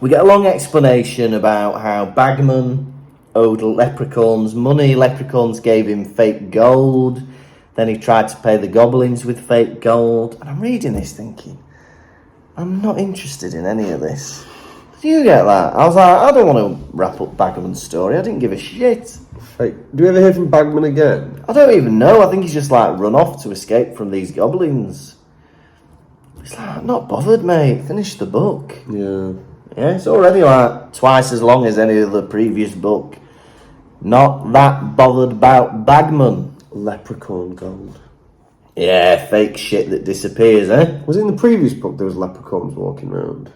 we get a long explanation about how Bagman owed leprechauns money. Leprechauns gave him fake gold. Then he tried to pay the goblins with fake gold. And I'm reading this thinking, I'm not interested in any of this. Did you get that? I was like, I don't want to wrap up Bagman's story. I didn't give a shit. Fake. Do you ever hear from Bagman again? I don't even know. I think he's just like run off to escape from these goblins. It's like, I'm not bothered, mate. Finish the book. Yeah. Yeah, it's already like twice as long as any other previous book. Not that bothered about Bagman. Leprechaun gold. Yeah, fake shit that disappears, eh? Was it in the previous book there was leprechauns walking around?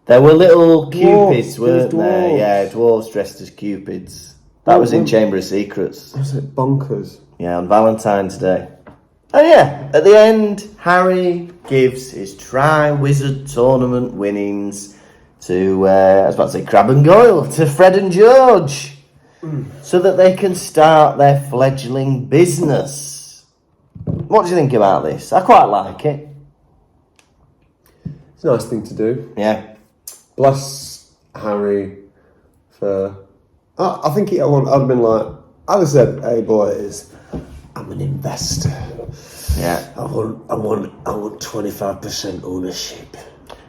There were little Dwarves. cupids, weren't there? Dwarves. Yeah, dwarves dressed as cupids. That was in Chamber of Secrets. Was it bonkers? Yeah, on Valentine's Day. Oh yeah, at the end, Harry gives his Tri-Wizard Tournament winnings to, I was about to say Crabbe and Goyle, to Fred and George, so that they can start their fledgling business. What do you think about this? I quite like it. It's a nice thing to do. Yeah. Bless Harry for... I think I'd have been like... I'd have said, hey boys, I'm an investor. Yeah. I want 25% ownership.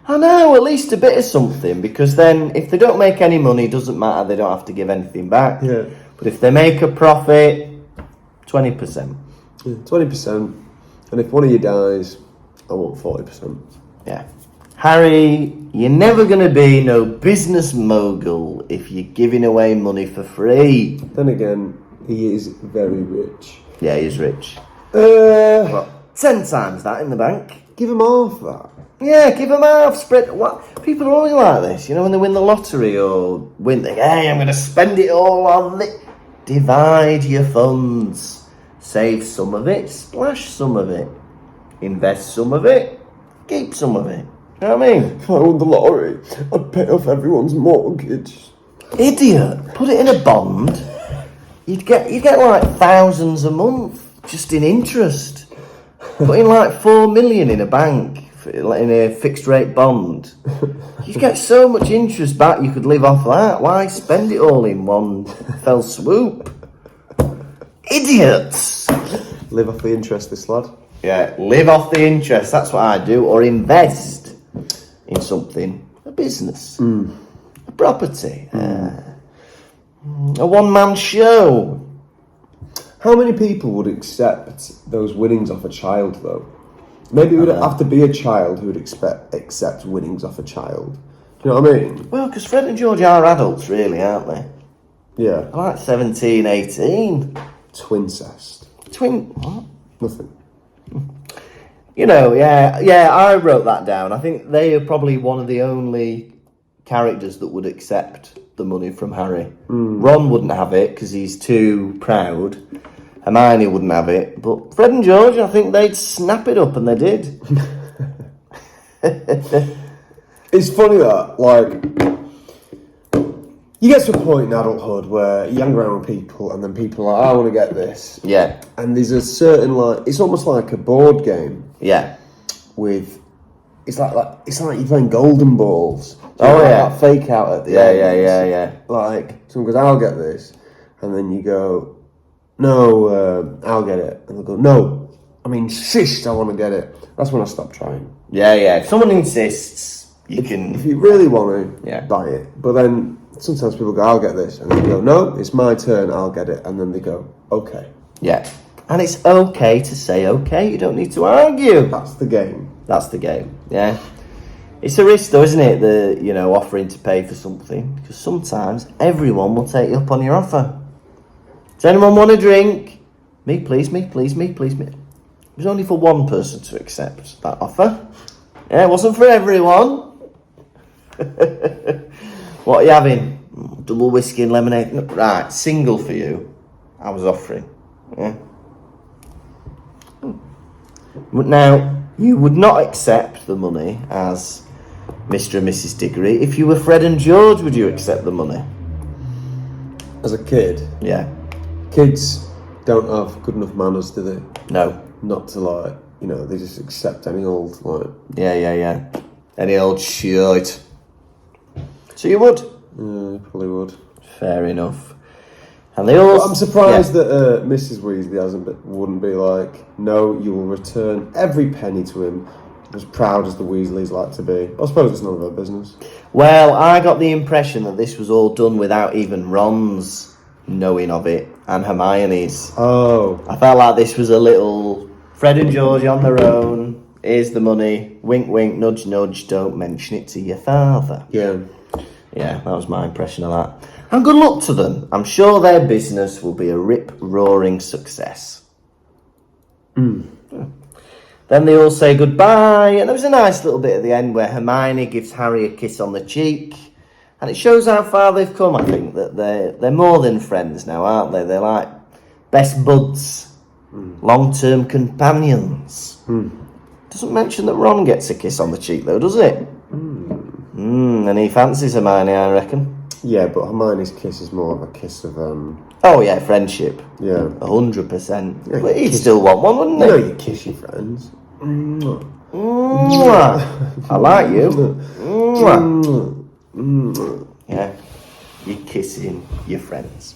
I know, at least a bit of something, because then if they don't make any money, it doesn't matter, they don't have to give anything back. Yeah. But if they make a profit, 20%. Yeah, 20%. And if one of you dies, I want 40%. Yeah. Harry, you're never going to be no business mogul if you're giving away money for free. Then again, he is very rich. Yeah, he's rich. Well, 10 times that in the bank. give him half that. Yeah, give them half. Spread. What? People are always like this, you know, when they win the lottery or win, they go, hey, I'm going to spend it all on it. Divide your funds. Save some of it, splash some of it. Invest some of it, keep some of it. You know what I mean? If I won the lottery, I'd pay off everyone's mortgage. Idiot. Put it in a bond. You'd get like thousands a month just in interest. Putting like 4 million in a bank in a fixed rate bond. You'd get so much interest back you could live off that. Why spend it all in one fell swoop? Idiots. Live off the interest, this lad. Yeah, live off the interest. That's what I do. Or invest in something. A business. A property. A one-man show. How many people would accept those winnings off a child, though? Maybe it would have to be a child who would accept winnings off a child. Do you know what I mean? Well, because Fred and George are adults, really, aren't they? Yeah. They're like 17, 18. Twincest. What? Nothing. You know, yeah, I wrote that down. I think they are probably one of the only characters that would accept the money from Harry. Ron wouldn't have it because he's too proud. Hermione wouldn't have it. But Fred and George, I think they'd snap it up, and they did. It's funny that, like, You get to a point in adulthood where you hang around with people, and then people are like, I want to get this. Yeah. And there's a certain, like, it's almost like a board game. Yeah. With, it's like you're playing golden balls. Oh, yeah. That fake out at the end. Yeah. Like, someone goes, I'll get this. And then you go, no, I'll get it. And they'll go, no, I insist I want to get it. That's when I stop trying. Yeah. If someone insists, you can... If you really want to, Yeah. buy it. But then sometimes people go, I'll get this. And then you go, no, it's my turn, I'll get it. And then they go, okay. Yeah. And it's okay to say okay. You don't need to argue. That's the game. That's the game. Yeah. It's a risk, though, isn't it? Offering to pay for something, because sometimes everyone will take you up on your offer. Does anyone want a drink? Me, please. Me. It was only for one person to accept that offer. Yeah, it wasn't for everyone. What are you having? Double whiskey and lemonade. No, right, single for you. I was offering. Yeah. But now, you would not accept the money as Mr. and Mrs. Diggory. If you were Fred and George, would you accept the money? As a kid, Yeah. kids don't have good enough manners, do they? No. Not to, like, they just accept any old, like... Yeah. Any old shit. So you would? Yeah, probably would. Fair enough. And they all... But I'm surprised that Mrs. Weasley wouldn't be like, no, you will return every penny to him, as proud as the Weasleys like to be. I suppose it's none of her business. Well, I got the impression that this was all done without even Ron's knowing of it, and Hermione's. Oh. I felt like this was a little Fred and George on their own. Here's the money. Wink, wink, nudge, nudge. Don't mention it to your father. Yeah. Yeah, that was my impression of that. And good luck to them. I'm sure their business will be a rip-roaring success. Then they all say goodbye, and there was a nice little bit at the end where Hermione gives Harry a kiss on the cheek, and it shows how far they've come. I think that they're more than friends now, aren't they? They're like best buds, long-term companions. Doesn't mention that Ron gets a kiss on the cheek, though, does it? And he fancies Hermione, I reckon. Yeah, but Hermione's kiss is more of a kiss of, Oh yeah, friendship. yeah. 100%. Yeah, But he'd kiss- still want one, wouldn't he? You kiss your friends. Mwah. I like you. Mwah. Yeah, you're kissing your friends.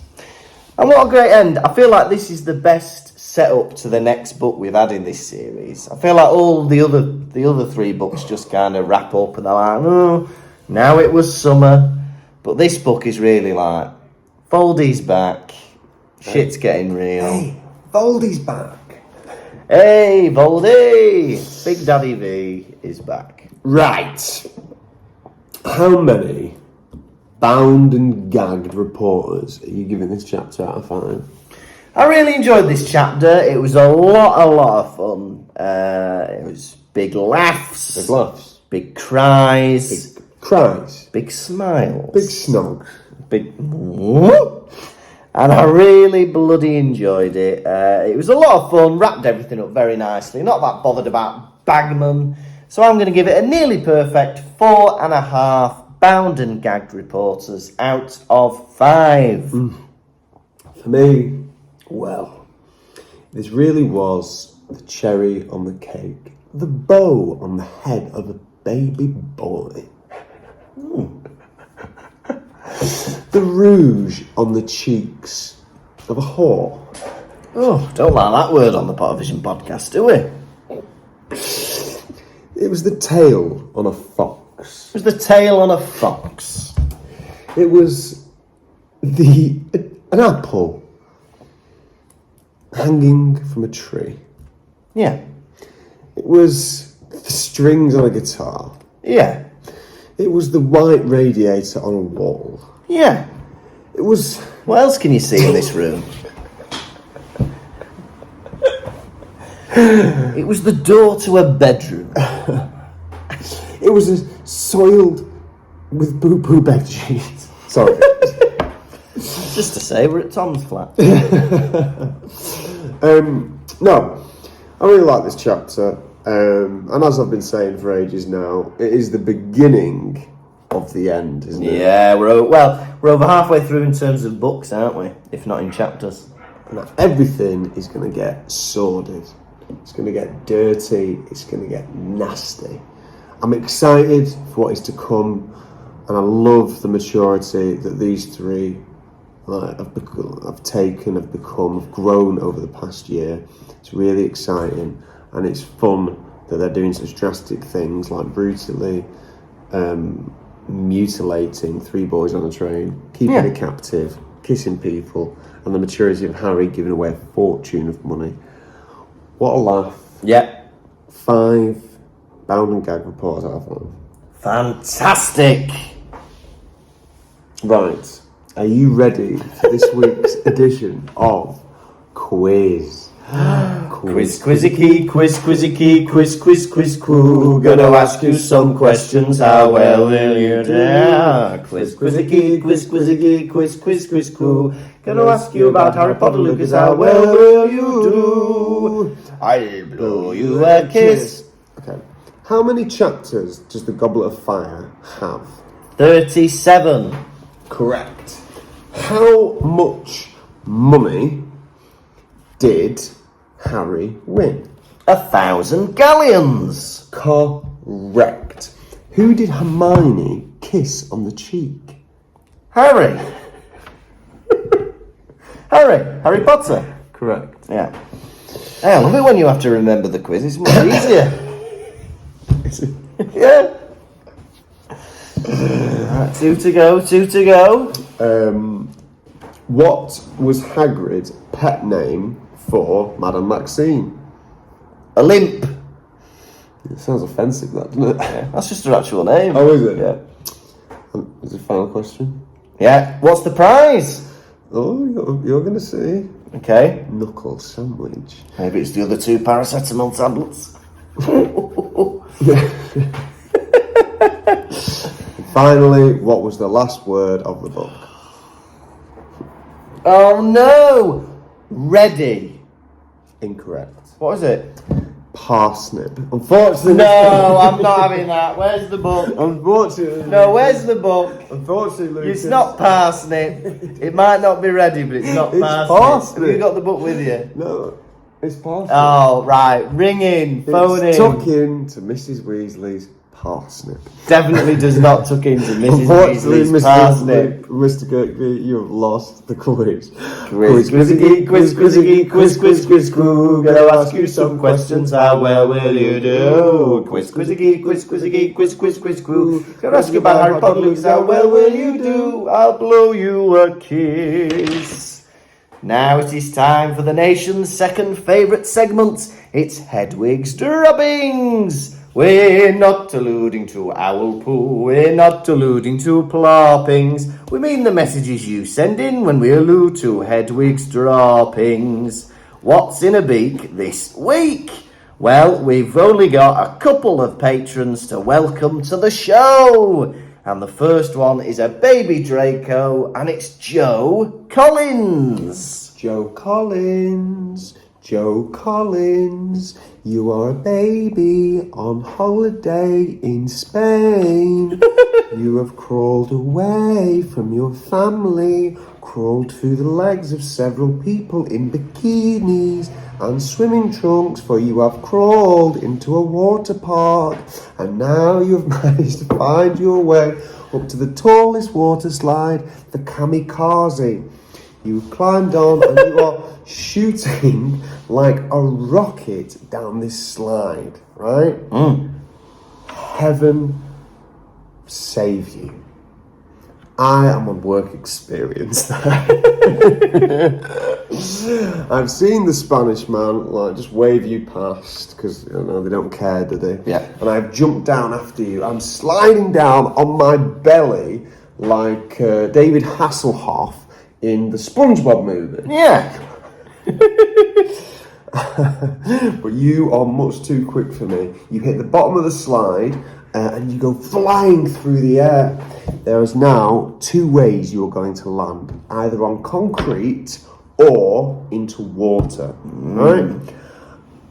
And what a great end. I feel like this is the best setup to the next book we've had in this series. I feel like all the other three books just kind of wrap up and they're like, oh, now it was summer. But this book is really like, Voldy's back, shit's getting real. Hey, Voldy's back. Hey, Voldy! Big Daddy V is back. Right. How many bound and gagged reporters are you giving this chapter out of 5? I really enjoyed this chapter. It was a lot of fun. It was big laughs. Big laughs. Big cries. Big cries. Big smiles. Big snogs. Big... And I really bloody enjoyed it. It was a lot of fun, wrapped everything up very nicely. Not that bothered about Bagman. So I'm going to give it a nearly perfect 4.5 bound and gagged reporters out of 5. For me, well, this really was the cherry on the cake. The bow on the head of a baby boy. The rouge on the cheeks of a whore. Oh, don't like that word on the Pottervision podcast, do we? It was the tail on a fox. It was the tail on a fox. It was an apple hanging from a tree. Yeah. It was the strings on a guitar. Yeah. It was the white radiator on a wall. Yeah. It was... What else can you see in this room? It was the door to a bedroom. It was soiled with boo-boo bed sheets. Sorry. Just to say, we're at Tom's flat. No, I really like this chapter. And as I've been saying for ages now, it is the beginning of the end, isn't it? Yeah, we're over halfway through in terms of books, aren't we? If not in chapters. And everything is going to get sordid. It's going to get dirty. It's going to get nasty. I'm excited for what is to come, and I love the maturity that these three have grown over the past year. It's really exciting, and it's fun that they're doing such drastic things like brutally mutilating 3 boys on a train, keeping a captive, kissing people, and the maturity of Harry giving away a fortune of money. What a laugh. Yeah. 5 bound and gag reports out of 5. Fantastic. Right. Are you ready for this week's edition of Quiz? Quiz, quizzy key, quiz, quizzy key, quiz, quiz, quiz, quiz. Gonna ask you some questions, how well will you do? Quiz, quizzy key, quiz, quizzy key, quiz, quiz, quiz, quiz. Gonna ask you about Harry Potter, Lucas, how well will you do? I'll blow you a kiss. Okay. How many chapters does the Goblet of Fire have? 37. Correct. How much money did Harry win? 1,000 galleons. Correct. Who did Hermione kiss on the cheek? Harry. Harry Potter. Correct. Yeah. I love it when you have to remember the quiz. It's much easier. Yeah. Right, 2 to go. What was Hagrid's pet name for Madame Maxime? A limp. It sounds offensive, that, doesn't it? Yeah, that's just her actual name. Oh, is it? Yeah. Is it final question? Yeah. What's the prize? Oh, you're going to see. Okay. Knuckle sandwich. Maybe it's the other 2 paracetamol tablets. Finally, what was the last word of the book? Oh no! Ready. Incorrect. What is it? Parsnip. Unfortunately. No, I'm not having that. Where's the book? Unfortunately. No, where's the book? Unfortunately, Lucas. It's not parsnip. It might not be ready, but it's not It's parsnip. Have you got the book with you? No, it's parsnip. Oh, right. Ring in. Phone It's in. tuck in to Mrs. Weasley's parsnip. Definitely does not tuck into Mrs. Unfortunately, Weasley's parsnip. Mr. Kirkby, you have lost the quiz. Quiz, quizzy, quiz, quizzy, quiz, quiz, quiz, quiz. Gonna ask you some questions, how well will you do? Quiz, quizzy, quiz, quizzy, quiz, quiz, quiz, quiz. Gonna ask you about Harry Potter, Lucas, how well will you do? I'll blow you a kiss. Now it is time for the nation's second favourite segment. It's Hedwig's Drubbings. We're not alluding to owl poo, we're not alluding to ploppings. We mean the messages you send in when we allude to Hedwig's droppings. What's in a beak this week? Well, we've only got a couple of patrons to welcome to the show. And the first one is a baby Draco, and it's Joe Collins. Joe Collins. Joe Collins, you are a baby on holiday in Spain. You have crawled away from your family, crawled through the legs of several people in bikinis and swimming trunks, for you have crawled into a water park, and now you have managed to find your way up to the tallest water slide, the Kamikaze. You've climbed on and you are shooting like a rocket down this slide, right? Heaven save you. I am on work experience. I've seen the Spanish man just wave you past, because they don't care, do they? Yeah. And I've jumped down after you. I'm sliding down on my belly like David Hasselhoff in the SpongeBob movie. Yeah. But you are much too quick for me. You hit the bottom of the slide and you go flying through the air. There is now 2 ways you're going to land, either on concrete or into water. Right?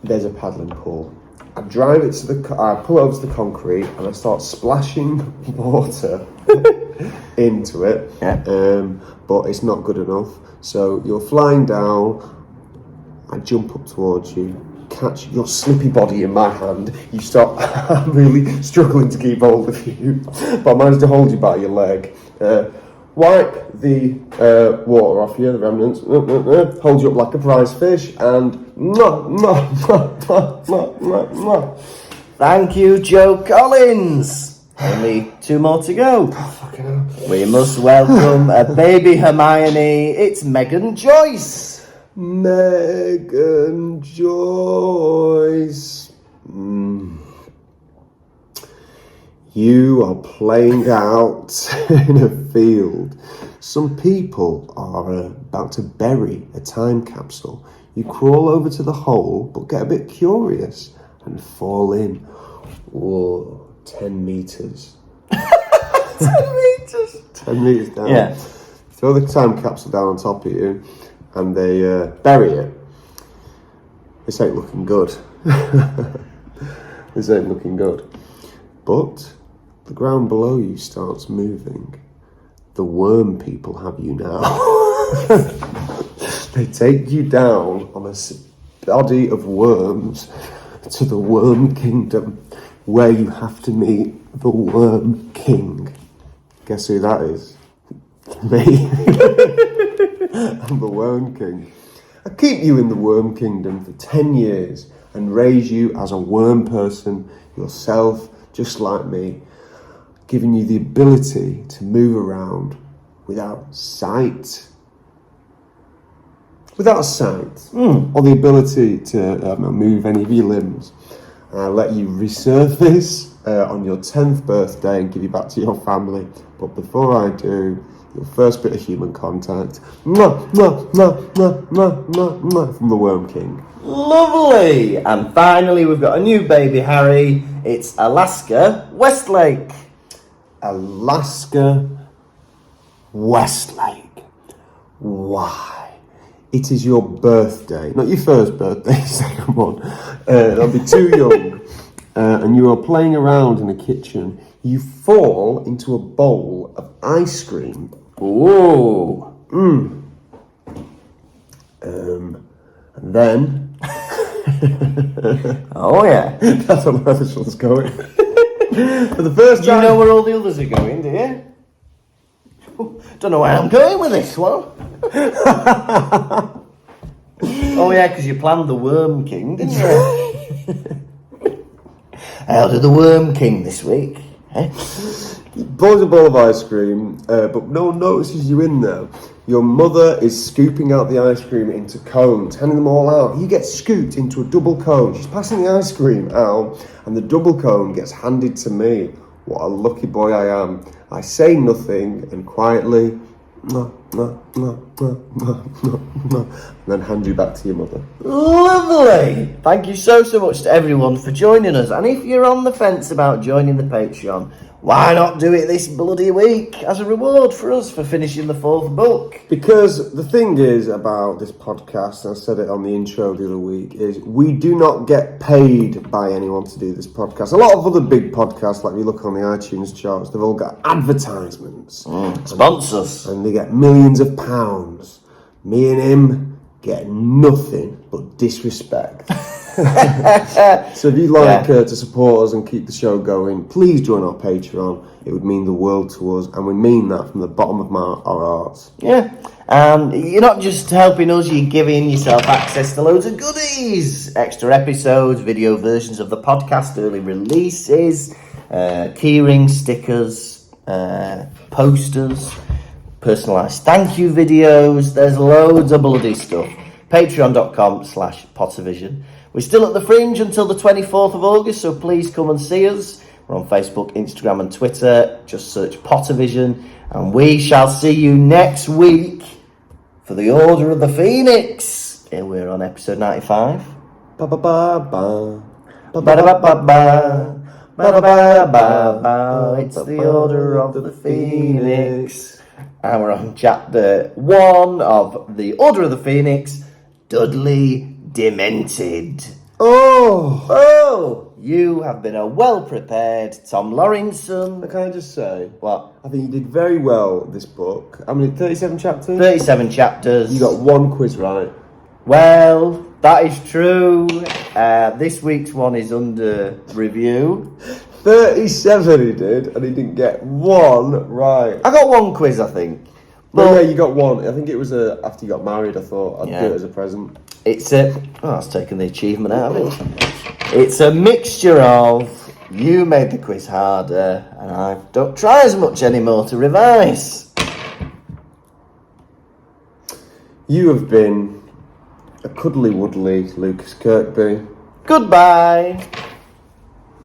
There's a paddling pool. I drive it to I pull over to the concrete and I start splashing water into it. Yeah. But it's not good enough. So you're flying down. I jump up towards you, catch your slippy body in my hand. You start. I'm really struggling to keep hold of you, but I manage to hold you by your leg. Wipe the water off you, the remnants. Hold you up like a prize fish, and Thank you, Joe Collins. Only 2 more to go. Oh, fucking hell. We must welcome a baby Hermione. It's Megan Joyce. Megan Joyce. You are playing out in a field. Some people are about to bury a time capsule. You crawl over to the hole, but get a bit curious and fall in. Whoa, 10 metres. 10 metres? 10 metres down. Yeah. Throw the time capsule down on top of you, and they bury it. This ain't looking good. This ain't looking good. But the ground below you starts moving. The worm people have you now. They take you down on a body of worms to the worm kingdom, where you have to meet the worm king. Guess who that is? Me. I'm the worm king. I keep you in the worm kingdom for 10 years and raise you as a worm person yourself, just like me, giving you the ability to move around without sight. Without sight, or the ability to move any of your limbs. I'll let you resurface on your 10th birthday and give you back to your family. But before I do, your first bit of human contact, from the Worm King. Lovely. And finally, we've got a new baby Harry. It's Alaska Westlake. Alaska Westlake. Why? It is your birthday, not your first birthday, second one. That'll be too young. And you are playing around in the kitchen. You fall into a bowl of ice cream. Ooh. And then... Oh, yeah. That's where this one's going. For the first time... You know where all the others are going, do you? Don't know where I'm going with this one. Oh, yeah, because you planned the Worm King, didn't you? How did the Worm King this week? Eh? Blows a bowl of ice cream, but no one notices you in there. Your mother is scooping out the ice cream into cones, handing them all out. You get scooped into a double cone. She's passing the ice cream out, and the double cone gets handed to me. What a lucky boy I am. I say nothing, and quietly, and then hand you back to your mother. Lovely! Thank you so much to everyone for joining us. And if you're on the fence about joining the Patreon, why not do it this bloody week as a reward for us for finishing the 4th book? Because the thing is about this podcast, and I said it on the intro the other week, is we do not get paid by anyone to do this podcast. A lot of other big podcasts, like you look on the iTunes charts, they've all got advertisements. Sponsors. And they get millions of pounds. Me and him get nothing but disrespect. So if you'd like to support us and keep the show going, please join our Patreon. It would mean the world to us, and we mean that from the bottom of our hearts. Yeah, and you're not just helping us, you're giving yourself access to loads of goodies. Extra episodes, video versions of the podcast, early releases, keyrings, stickers, posters, personalised thank you videos. There's loads of bloody stuff. Patreon.com/Pottervision. We're still at the Fringe until the 24th of August, so please come and see us. We're on Facebook, Instagram and Twitter. Just search Pottervision. And we shall see you next week for the Order of the Phoenix. Here we're on episode 95. Ba-ba-ba-ba. Ba-da-ba-ba-ba. Ba-da-ba-ba-ba. It's the Order of the Phoenix. And we're on chapter 1 of the Order of the Phoenix, Dudley Demented. Oh, you have been a well-prepared Tom Lawrinson. Can I just say, What? I think you did very well this book. How many? 37 chapters? 37 chapters. You got one quiz right. Well, that is true. This week's one is under review. 37 he did, and he didn't get one right. I got one quiz, I think. Well, yeah, you got one. I think it was after you got married. I thought I'd do it as a present. It's that's taken the achievement out of it. It's a mixture of you made the quiz harder, and I don't try as much anymore to revise. You have been a cuddly woodly Lucas Kirkby. Goodbye.